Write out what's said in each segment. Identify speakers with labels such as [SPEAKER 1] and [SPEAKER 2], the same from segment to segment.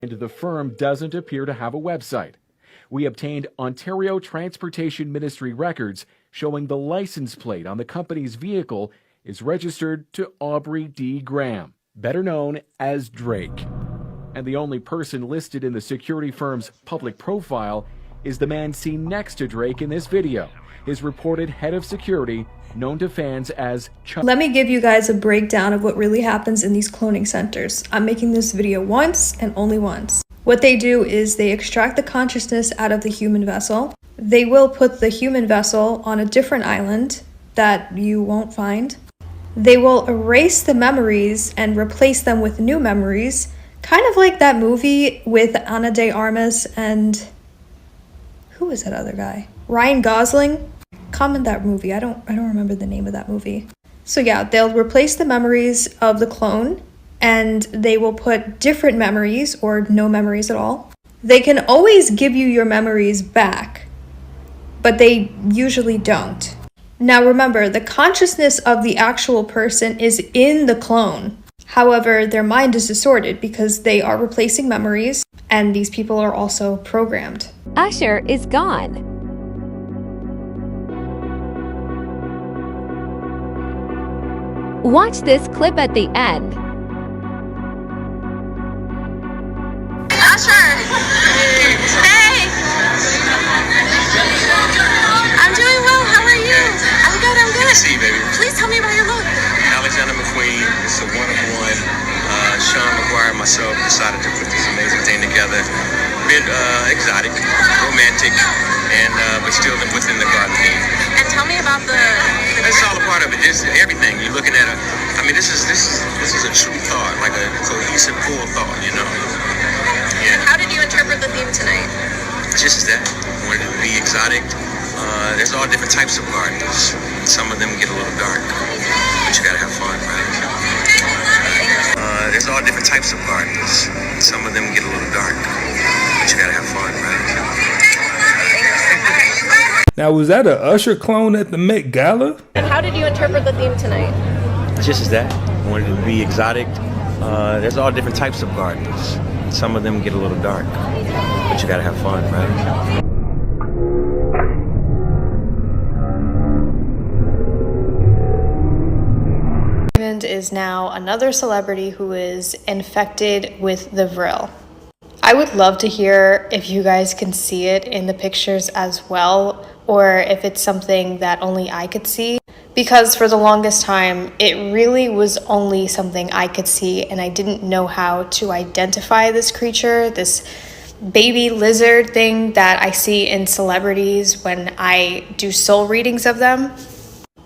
[SPEAKER 1] And the firm doesn't appear to have a website. We obtained Ontario Transportation Ministry records showing the license plate on the company's vehicle is registered to Aubrey D. Graham, better known as Drake. And the only person listed in the security firm's public profile is the man seen next to Drake in this video, his reported head of security, known to fans as Chuck.
[SPEAKER 2] Let me give you guys a breakdown of what really happens in these cloning centers. I'm making this video once and only once. What they do is they extract the consciousness out of the human vessel. They will put the human vessel on a different island that you won't find. They will erase the memories and replace them with new memories, kind of like that movie with Ana de Armas and who was that other guy? Ryan Gosling. Comment that movie. I don't remember the name of that movie. So yeah, they'll replace the memories of the clone and they will put different memories or no memories at all. They can always give you your memories back, but they usually don't. Now remember, the consciousness of the actual person is in the clone. However, their mind is distorted because they are replacing memories and these people are also programmed.
[SPEAKER 3] Usher is gone. Watch this clip at the end.
[SPEAKER 4] Usher! Hey! I'm doing well, how are you? I'm good, I'm good.
[SPEAKER 5] Good to see you, baby.
[SPEAKER 4] Please tell me about your look.
[SPEAKER 5] Alexander McQueen, it's a one-of-one. Sean McGuire and myself decided to put this amazing thing together. A bit exotic, romantic, and but still within the garden theme.
[SPEAKER 4] And tell me about the...
[SPEAKER 5] It's all a part of it. It's everything. You're looking at this is a true thought, like a cohesive, full thought, you know? Yeah.
[SPEAKER 4] How did you interpret the theme tonight?
[SPEAKER 5] Just that. Wanted it to be exotic. There's all different types of gardens. Some of them get a little dark, but you gotta have fun, right? There's all different types of gardens. Some of them get a little dark, but you gotta have fun, right?
[SPEAKER 6] Now, was that a Usher clone at the Met Gala?
[SPEAKER 4] And how did you interpret the theme tonight?
[SPEAKER 5] Just as that. Wanted it to be exotic. There's all different types of gardens. Some of them get a little dark, but you gotta have fun, right?
[SPEAKER 2] Is now another celebrity who is infected with the Vril. I would love to hear if you guys can see it in the pictures as well, or if it's something that only I could see, because for the longest time it really was only something I could see and I didn't know how to identify this creature, this baby lizard thing that I see in celebrities when I do soul readings of them.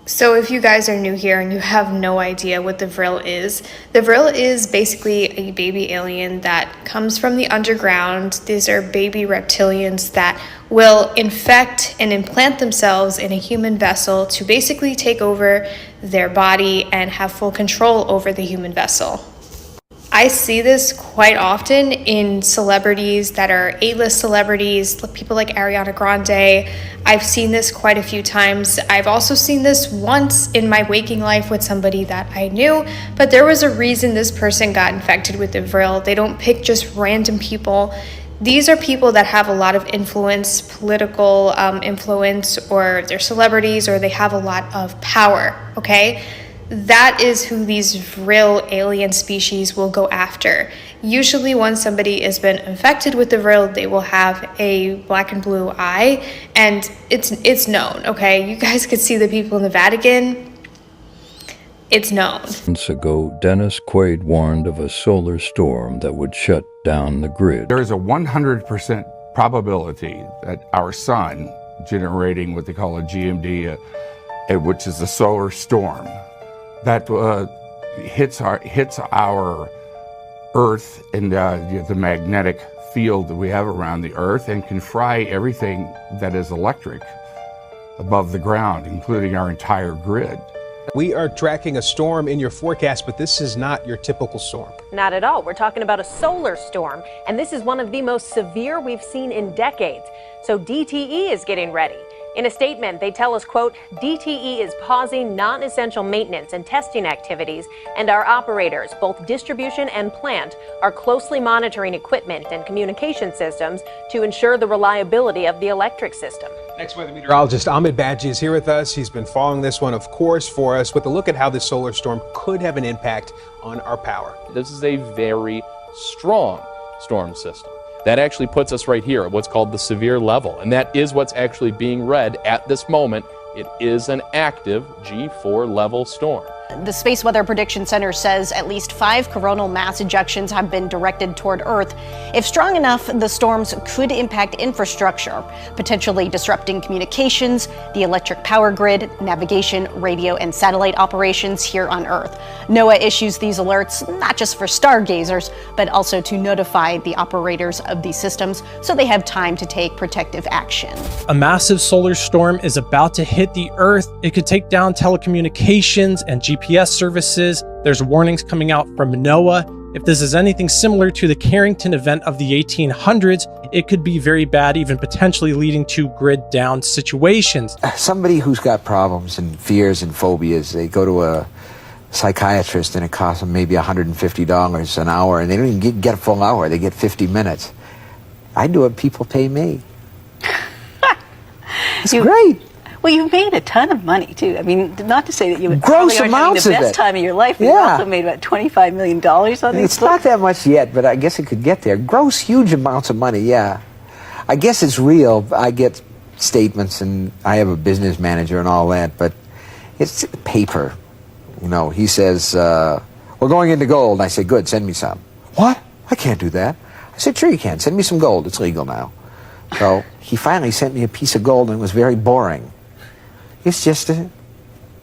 [SPEAKER 2] So if you guys are new here and you have no idea what the Vril is basically a baby alien that comes from the underground. These are baby reptilians that will infect and implant themselves in a human vessel to basically take over their body and have full control over the human vessel. I see this quite often in celebrities that are A-list celebrities, people like Ariana Grande. I've seen this quite a few times. I've also seen this once in my waking life with somebody that I knew, but there was a reason this person got infected with the Vril. They don't pick just random people. These are people that have a lot of influence, political influence, or they're celebrities, or they have a lot of power, okay? That is who these real alien species will go after. Usually when somebody has been infected with the Vril, they will have a black and blue eye, and it's known, okay? You guys could see the people in the Vatican. It's known.
[SPEAKER 7] Months ago, Dennis Quaid warned of a solar storm that would shut down the grid.
[SPEAKER 8] There is a 100% probability that our sun, generating what they call a GMD, which is a solar storm, that hits our Earth and the magnetic field that we have around the Earth, and can fry everything that is electric above the ground, including our entire grid.
[SPEAKER 9] We are tracking a storm in your forecast, but this is not your typical storm.
[SPEAKER 10] Not at all. We're talking about a solar storm, and this is one of the most severe we've seen in decades. So DTE is getting ready. In a statement, they tell us, quote, DTE is pausing non-essential maintenance and testing activities, and our operators, both distribution and plant, are closely monitoring equipment and communication systems to ensure the reliability of the electric system.
[SPEAKER 9] Next weather meteorologist Ahmed Badji is here with us. He's been following this one, of course, for us with a look at how this solar storm could have an impact on our power.
[SPEAKER 11] This is a very strong storm system. That actually puts us right here at what's called the severe level, and that is what's actually being read at this moment. It is an active G4 level storm.
[SPEAKER 12] The Space Weather Prediction Center says at least 5 coronal mass ejections have been directed toward Earth. If strong enough, the storms could impact infrastructure, potentially disrupting communications, the electric power grid, navigation, radio, and satellite operations here on Earth. NOAA issues these alerts not just for stargazers, but also to notify the operators of these systems so they have time to take protective action.
[SPEAKER 13] A massive solar storm is about to hit the Earth. It could take down telecommunications and GPS services. There's warnings coming out from NOAA. If this is anything similar to the Carrington event of the 1800s, it could be very bad, even potentially leading to grid down situations.
[SPEAKER 14] Somebody who's got problems and fears and phobias, they go to a psychiatrist and it costs them maybe $150 an hour, and they don't even get a full hour, they get 50 minutes. I do it, people pay me. It's great.
[SPEAKER 15] Well, you've made a ton of money, too. I mean, not to say that you
[SPEAKER 14] gross
[SPEAKER 15] probably aren't having the best time of your life, but you also made about $25 million on these
[SPEAKER 14] It's not that much yet, but I guess it could get there. Gross, huge amounts of money, yeah. I guess it's real. I get statements, and I have a business manager and all that, but it's paper. You know, he says, we're going into gold. I say, good, send me some. What? I can't do that. I said, sure you can. Send me some gold. It's legal now. So he finally sent me a piece of gold, and it was very boring. It's just a thing.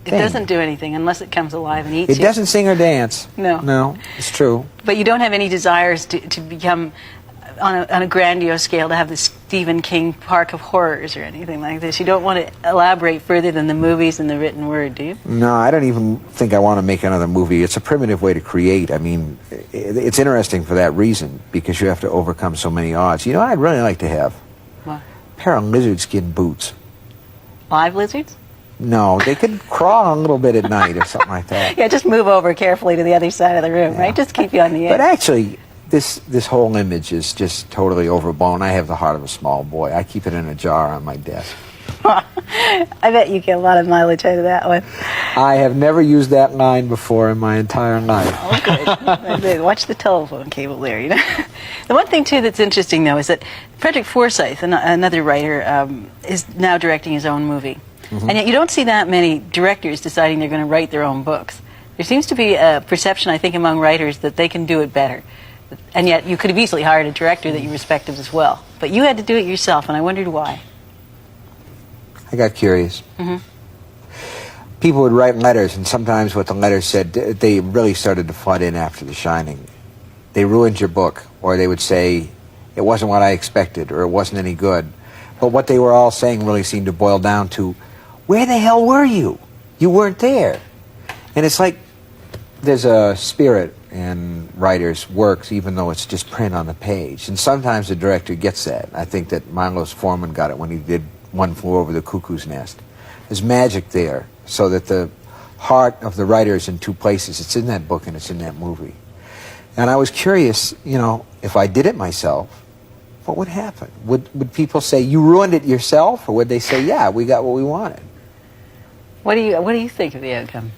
[SPEAKER 15] It doesn't do anything unless it comes alive and eats you.
[SPEAKER 14] It doesn't sing or dance.
[SPEAKER 15] No.
[SPEAKER 14] No, it's true.
[SPEAKER 15] But you don't have any desires to become, on a grandiose scale, to have the Stephen King Park of Horrors or anything like this. You don't want to elaborate further than the movies and the written word, do you?
[SPEAKER 14] No, I don't even think I want to make another movie. It's a primitive way to create. I mean, it's interesting for that reason, because you have to overcome so many odds. You know, I'd really like to have
[SPEAKER 15] What?
[SPEAKER 14] a pair of lizard skin boots.
[SPEAKER 15] Live lizards?
[SPEAKER 14] No, they could crawl a little bit at night or something like that.
[SPEAKER 15] Yeah, just move over carefully to the other side of the room, right? Just keep you on the edge.
[SPEAKER 14] But actually, this whole image is just totally overblown. I have the heart of a small boy. I keep it in a jar on my desk.
[SPEAKER 15] I bet you get a lot of mileage out of that one.
[SPEAKER 14] I have never used that line before in my entire life.
[SPEAKER 15] Oh, good. Watch the telephone cable there, you know. The one thing, too, that's interesting, though, is that Frederick Forsyth, another writer, is now directing his own movie. Mm-hmm. And yet you don't see that many directors deciding they're going to write their own books. There seems to be a perception, I think, among writers that they can do it better. And yet you could have easily hired a director that you respected as well. But you had to do it yourself, and I wondered why.
[SPEAKER 14] I got curious.
[SPEAKER 15] Mm-hmm.
[SPEAKER 14] People would write letters, and sometimes what the letters said, they really started to flood in after The Shining. They ruined your book, or they would say, it wasn't what I expected, or it wasn't any good. But what they were all saying really seemed to boil down to, where the hell were you? You weren't there. And it's like there's a spirit in writers' works, even though it's just print on the page. And sometimes the director gets that. I think that Milos Forman got it when he did One Flew Over the Cuckoo's Nest. There's magic there, so that the heart of the writer is in two places. It's in that book and it's in that movie. And I was curious, you know, if I did it myself, what would happen? Would people say, you ruined it yourself? Or would they say, yeah, we got what we wanted?
[SPEAKER 15] What do you think of the outcome?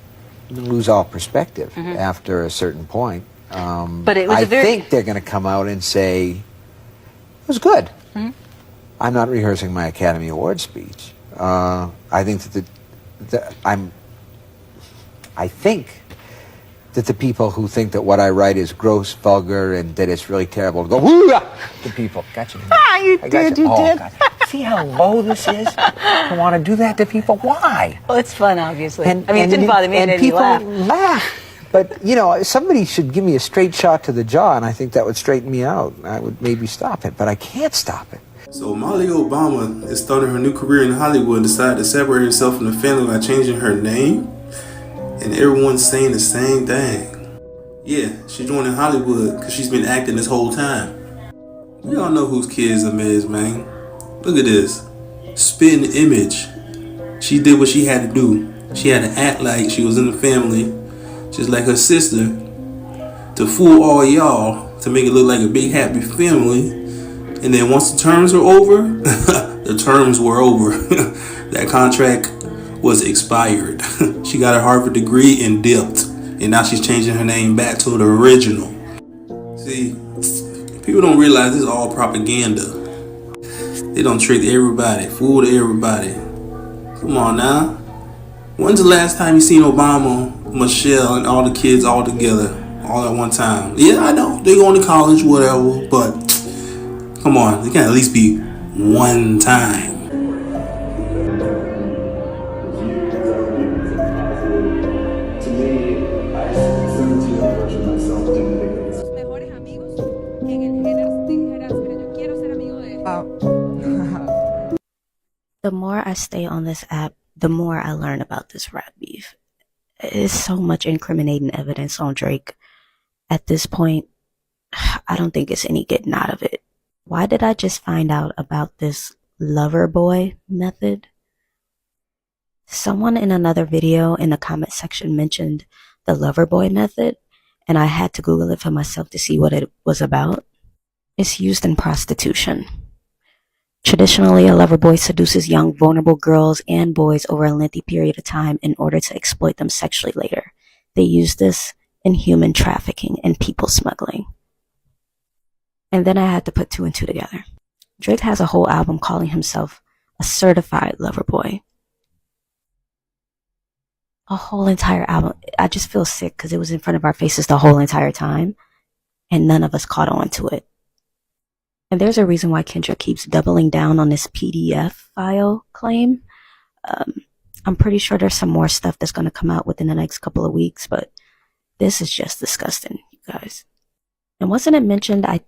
[SPEAKER 14] You lose all perspective after a certain point.
[SPEAKER 15] But it was
[SPEAKER 14] I think they're going to come out and say, it was good.
[SPEAKER 15] Mm-hmm.
[SPEAKER 14] I'm not rehearsing my Academy Award speech. I think that the people who think that what I write is gross, vulgar, and that it's really terrible go, whoo-ah! The people. Gotcha.
[SPEAKER 15] You did.
[SPEAKER 14] God. See how low this is? To want to do that to people? Why?
[SPEAKER 15] Well, it's fun, obviously. It didn't bother me, and
[SPEAKER 14] people
[SPEAKER 15] laugh.
[SPEAKER 14] But, you know, somebody should give me a straight shot to the jaw, and I think that would straighten me out. I would maybe stop it, but I can't stop it.
[SPEAKER 16] So Molly Obama is starting her new career in Hollywood and decided to separate herself from the family by changing her name. And everyone's saying the same thing. Yeah, she's joining Hollywood because she's been acting this whole time. We all know whose kids them is, man. Look at this. Spitting image. She did what she had to do. She had to act like she was in the family, just like her sister, to fool all y'all, to make it look like a big happy family. And then once the terms were over, the terms were over. That contract was expired. She got her Harvard degree and dipped. And now she's changing her name back to the original. See, people don't realize this is all propaganda. They don't trick everybody, fool everybody. Come on now. When's the last time you seen Obama, Michelle, and all the kids all together, all at one time? Yeah, I know, they going to college, whatever, but come on, it can at least be one time.
[SPEAKER 17] The more I stay on this app, the more I learn about this rap beef. There's so much incriminating evidence on Drake. At this point, I don't think it's any getting out of it. Why did I just find out about this lover boy method? Someone in another video in the comment section mentioned the lover boy method, and I had to Google it for myself to see what it was about. It's used in prostitution. Traditionally, a lover boy seduces young, vulnerable girls and boys over a lengthy period of time in order to exploit them sexually later. They use this in human trafficking and people smuggling. And then I had to put 2 and 2 together. Drake has a whole album calling himself a certified lover boy. A whole entire album. I just feel sick because it was in front of our faces the whole entire time, and none of us caught on to it. And there's a reason why Kendra keeps doubling down on this PDF file claim. I'm pretty sure there's some more stuff that's going to come out within the next couple of weeks, but this is just disgusting, you guys. And wasn't it mentioned, I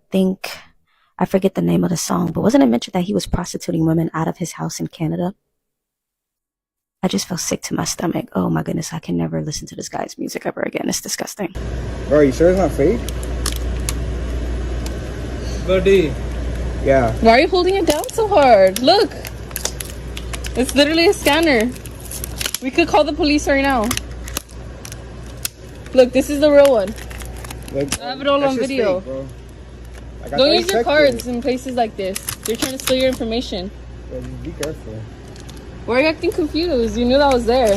[SPEAKER 17] forget the name of the song, but wasn't it mentioned that he was prostituting women out of his house in Canada? I just feel sick to my stomach. Oh my goodness, I can never listen to this guy's music ever again. It's disgusting.
[SPEAKER 18] Bro, you sure it's not fake?
[SPEAKER 19] Buddy.
[SPEAKER 18] Yeah.
[SPEAKER 20] Why are you holding it down so hard? Look. It's literally a scanner. We could call the police right now. Look, this is the real one.
[SPEAKER 18] Like,
[SPEAKER 20] I have it all on video.
[SPEAKER 18] Fake, bro. Like,
[SPEAKER 20] Don't use your cards in places like this. They're trying to steal your information.
[SPEAKER 18] Yeah, just be careful.
[SPEAKER 20] Why are you acting confused? You knew that was there.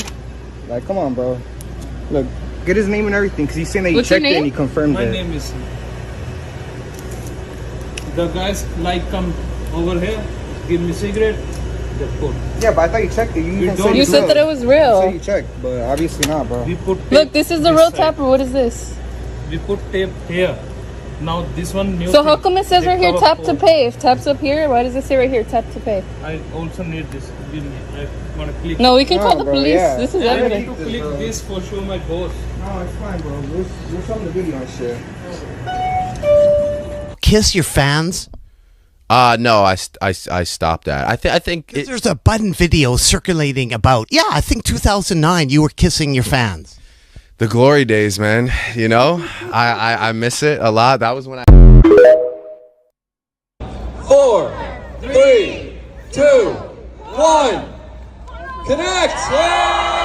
[SPEAKER 18] Like, come on, bro. Look, get his name and everything, because he's saying that you
[SPEAKER 20] What's your
[SPEAKER 18] checked it
[SPEAKER 20] name?
[SPEAKER 18] and he confirmed
[SPEAKER 19] My
[SPEAKER 18] it.
[SPEAKER 19] name is... The guys like come over here, give me cigarette, they put.
[SPEAKER 18] Yeah, but I thought you checked it.
[SPEAKER 20] You said that it was real.
[SPEAKER 18] You said you checked, but obviously not, bro.
[SPEAKER 19] We put tape.
[SPEAKER 20] Look, this is the real tapper. What is this?
[SPEAKER 19] We put tape here. Now this one new.
[SPEAKER 20] So how come it says
[SPEAKER 19] they
[SPEAKER 20] right here
[SPEAKER 19] cover
[SPEAKER 20] tap to
[SPEAKER 19] for-
[SPEAKER 20] pay? If tap's up here, why does it say right here tap to pay?
[SPEAKER 19] I also need this. Give me. I want to click.
[SPEAKER 20] No, we can call the police.
[SPEAKER 18] yeah.
[SPEAKER 20] This is
[SPEAKER 19] I need
[SPEAKER 20] evidence.
[SPEAKER 19] to click this for show my boss.
[SPEAKER 18] No, it's fine, bro. We'll show him the video and shit.
[SPEAKER 21] Kiss your fans?
[SPEAKER 22] No, I stopped that. I think
[SPEAKER 21] There's a Button video circulating about, I think 2009, you were kissing your fans.
[SPEAKER 22] the glory days, man. You know, I miss it a lot. That was when I.
[SPEAKER 23] 4, 3, 2, 1. Connect!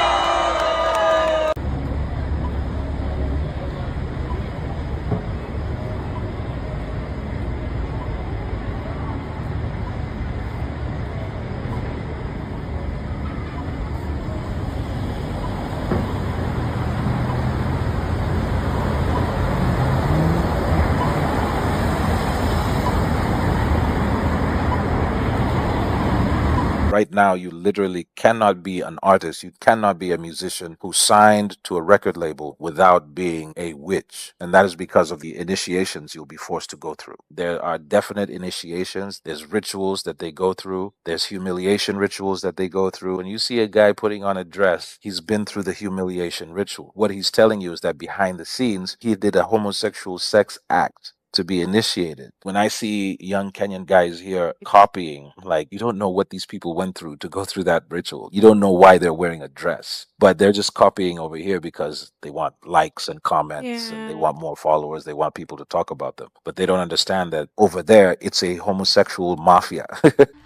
[SPEAKER 24] Right now, you literally cannot be an artist. You cannot be a musician who signed to a record label without being a witch. And that is because of the initiations you'll be forced to go through. There are definite initiations. There's rituals that they go through. There's humiliation rituals that they go through. When you see a guy putting on a dress, he's been through the humiliation ritual. What he's telling you is that behind the scenes, he did a homosexual sex act to be initiated. When I see young Kenyan guys here copying, like, you don't know what these people went through to go through that ritual. You don't know why they're wearing a dress, but they're just copying over here because they want likes and comments and they want more followers. They want people to talk about them, but they don't understand that over there, it's a homosexual mafia.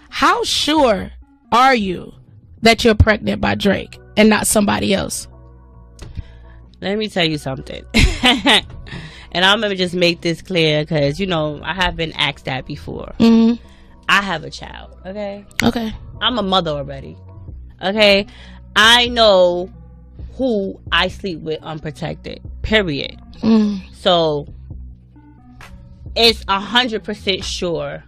[SPEAKER 25] How sure are you
[SPEAKER 1] that you're pregnant by Drake and not somebody else?
[SPEAKER 3] Let me tell you something. And I'm going to just make this clear because, you know, I have been asked that before.
[SPEAKER 1] Mm-hmm.
[SPEAKER 3] I have a child, okay?
[SPEAKER 1] Okay.
[SPEAKER 3] I'm a mother already, okay? I know who I sleep with unprotected, period. So it's 100% sure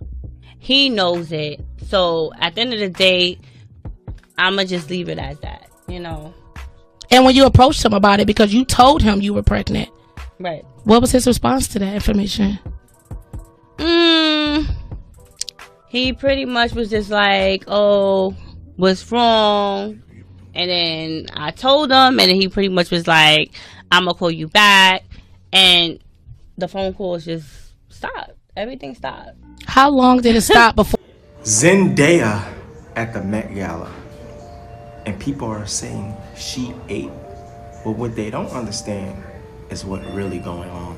[SPEAKER 3] he knows it. So at the end of the day, I'm going to just leave it as that, you know?
[SPEAKER 1] And when you approached him about it, because you told him you were pregnant,
[SPEAKER 3] right?
[SPEAKER 1] What was his response to that information?
[SPEAKER 3] He pretty much was just like, oh, what's wrong? And then I told him, and then he pretty much was like, I'm gonna call you back. And the phone calls just stopped. Everything stopped.
[SPEAKER 1] How long did it stop before?
[SPEAKER 4] Zendaya at the Met Gala, and people are saying she ate. But what they don't understand is what really going on.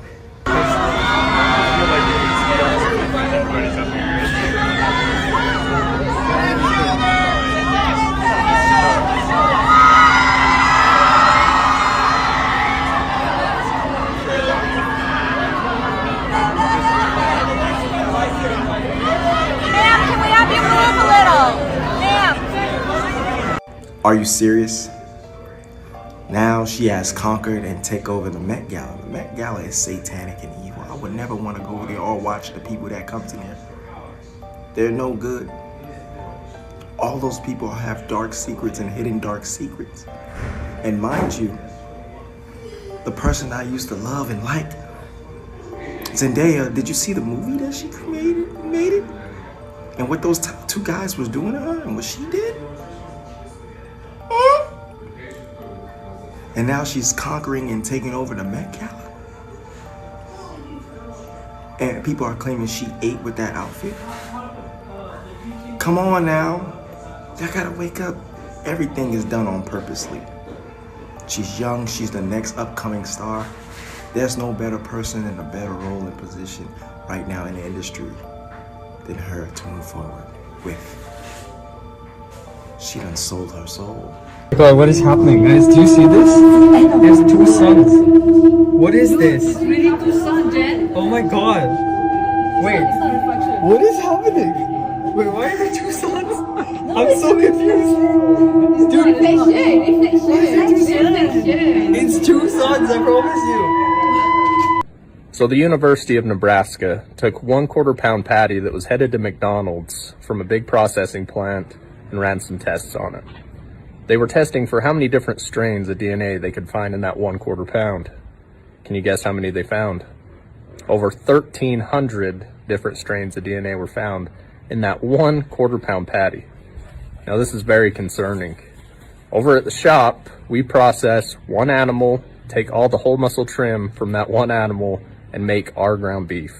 [SPEAKER 4] Are you serious? Now she has conquered and take over the Met Gala. The Met Gala is satanic and evil. I would never want to go there or watch the people that come to there. They're no good. All those people have dark secrets and hidden dark secrets. And mind you, the person I used to love and like, Zendaya, did you see the movie that she made it? And what those two guys was doing to her and what she did? And now she's conquering and taking over the Met Gala. And people are claiming she ate with that outfit. Come on now. Y'all gotta wake up. Everything is done on purposely. She's young, she's the next upcoming star. There's no better person in a better role and position right now in the industry than her to move forward with. She done sold her soul.
[SPEAKER 18] God, what is happening, guys? Do you see this? There's two suns. What is this?
[SPEAKER 20] Really two suns, Jen?
[SPEAKER 18] Oh my god. Wait. What is happening? Wait, why are there two suns? I'm so confused. Dude, it's two suns, I promise you.
[SPEAKER 11] So the University of Nebraska took 1/4 pound patty that was headed to McDonald's from a big processing plant and ran some tests on it. They were testing for how many different strains of DNA they could find in that 1/4 pound. Can you guess how many they found? Over 1,300 different strains of DNA were found in that 1/4 pound patty. Now this is very concerning. Over at the shop, we process one animal, take all the whole muscle trim from that one animal, and make our ground beef.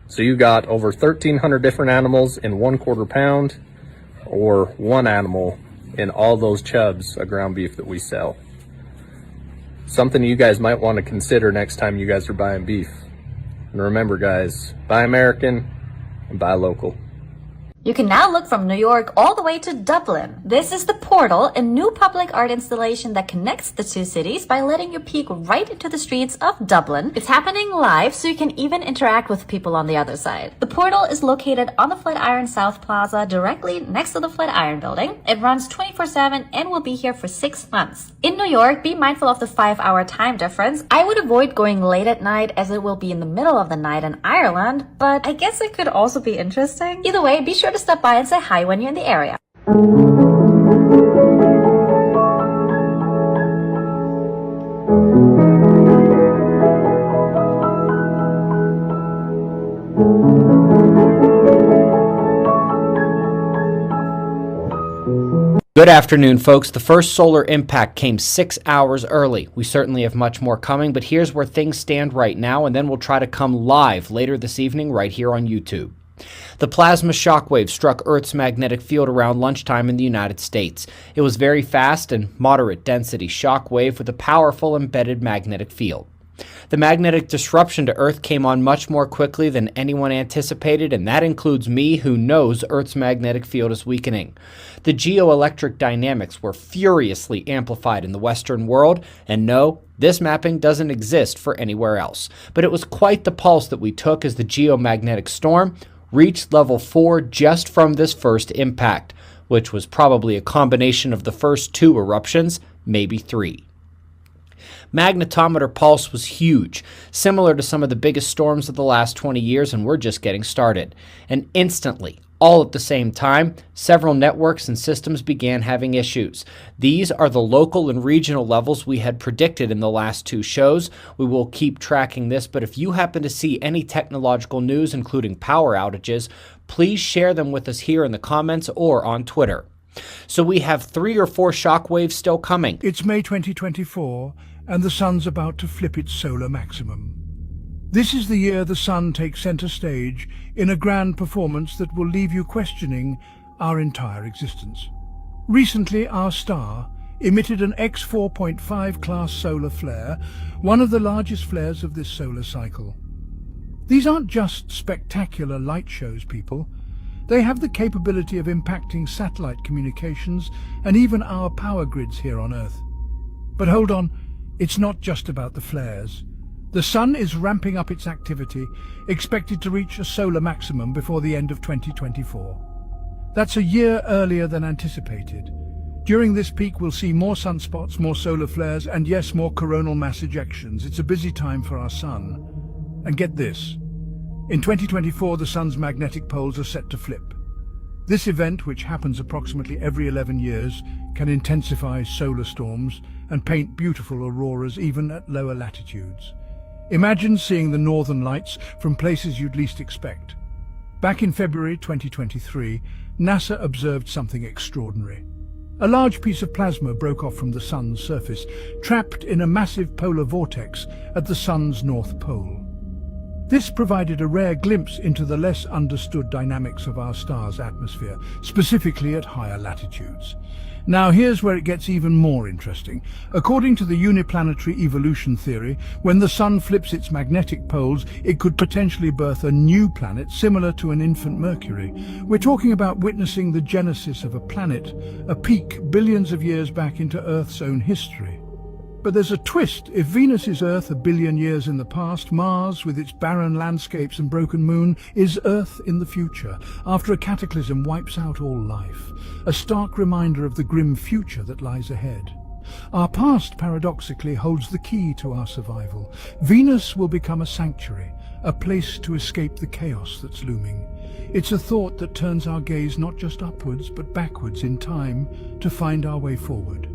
[SPEAKER 11] So you got over 1,300 different animals in 1/4 pound, or one animal in all those chubs of ground beef that we sell. Something you guys might want to consider next time you guys are buying beef. And remember guys, buy American and buy local.
[SPEAKER 6] You can now look from New York all the way to Dublin. This is the Portal, a new public art installation that connects the two cities by letting you peek right into the streets of Dublin. It's happening live, so you can even interact with people on the other side. The Portal is located on the Flatiron South Plaza, directly next to the Flatiron Building. It runs 24/7 and will be here for 6 months. In New York, be mindful of the 5-hour time difference. I would avoid going late at night as it will be in the middle of the night in Ireland, but I guess it could also be interesting. Either way, be sure to stop by and say hi when you're in the area.
[SPEAKER 25] Good afternoon, folks. The first solar impact came 6 hours early. We certainly have much more coming, but here's where things stand right now, and then we'll try to come live later this evening right here on YouTube. The plasma shockwave struck Earth's magnetic field around lunchtime in the United States. It was very fast and moderate density shockwave with a powerful embedded magnetic field. The magnetic disruption to Earth came on much more quickly than anyone anticipated, and that includes me, who knows Earth's magnetic field is weakening. The geoelectric dynamics were furiously amplified in the Western world, and no, this mapping doesn't exist for anywhere else. But it was quite the pulse that we took as the geomagnetic storm reached level 4 just from this first impact, which was probably a combination of the first 2 eruptions, maybe 3. Magnetometer pulse was huge, similar to some of the biggest storms of the last 20 years, and we're just getting started. And instantly, all at the same time, several networks and systems began having issues. These are the local and regional levels we had predicted in the last 2 shows. We will keep tracking this, but if you happen to see any technological news, including power outages, please share them with us here in the comments or on Twitter. So we have 3 or 4 shock waves still coming.
[SPEAKER 2] It's May 2024, and the sun's about to flip its solar maximum. This is the year the sun takes center stage in a grand performance that will leave you questioning our entire existence. Recently, our star emitted an X4.5 class solar flare, one of the largest flares of this solar cycle. These aren't just spectacular light shows, people. They have the capability of impacting satellite communications and even our power grids here on Earth. But hold on, it's not just about the flares. The sun is ramping up its activity, expected to reach a solar maximum before the end of 2024. That's a year earlier than anticipated. During this peak, we'll see more sunspots, more solar flares, and yes, more coronal mass ejections. It's a busy time for our sun. And get this. In 2024, the sun's magnetic poles are set to flip. This event, which happens approximately every 11 years, can intensify solar storms and paint beautiful auroras even at lower latitudes. Imagine seeing the northern lights from places you'd least expect. Back in February 2023, NASA observed something extraordinary. A large piece of plasma broke off from the sun's surface, trapped in a massive polar vortex at the sun's north pole. This provided a rare glimpse into the less understood dynamics of our star's atmosphere, specifically at higher latitudes. Now here's where it gets even more interesting. According to the uniplanetary evolution theory, when the sun flips its magnetic poles, it could potentially birth a new planet similar to an infant Mercury. We're talking about witnessing the genesis of a planet, a peak billions of years back into Earth's own history. But there's a twist. If Venus is Earth a billion years in the past, Mars, with its barren landscapes and broken moon, is Earth in the future, after a cataclysm wipes out all life. A stark reminder of the grim future that lies ahead. Our past, paradoxically, holds the key to our survival. Venus will become a sanctuary, a place to escape the chaos that's looming. It's a thought that turns our gaze not just upwards, but backwards in time to find our way forward.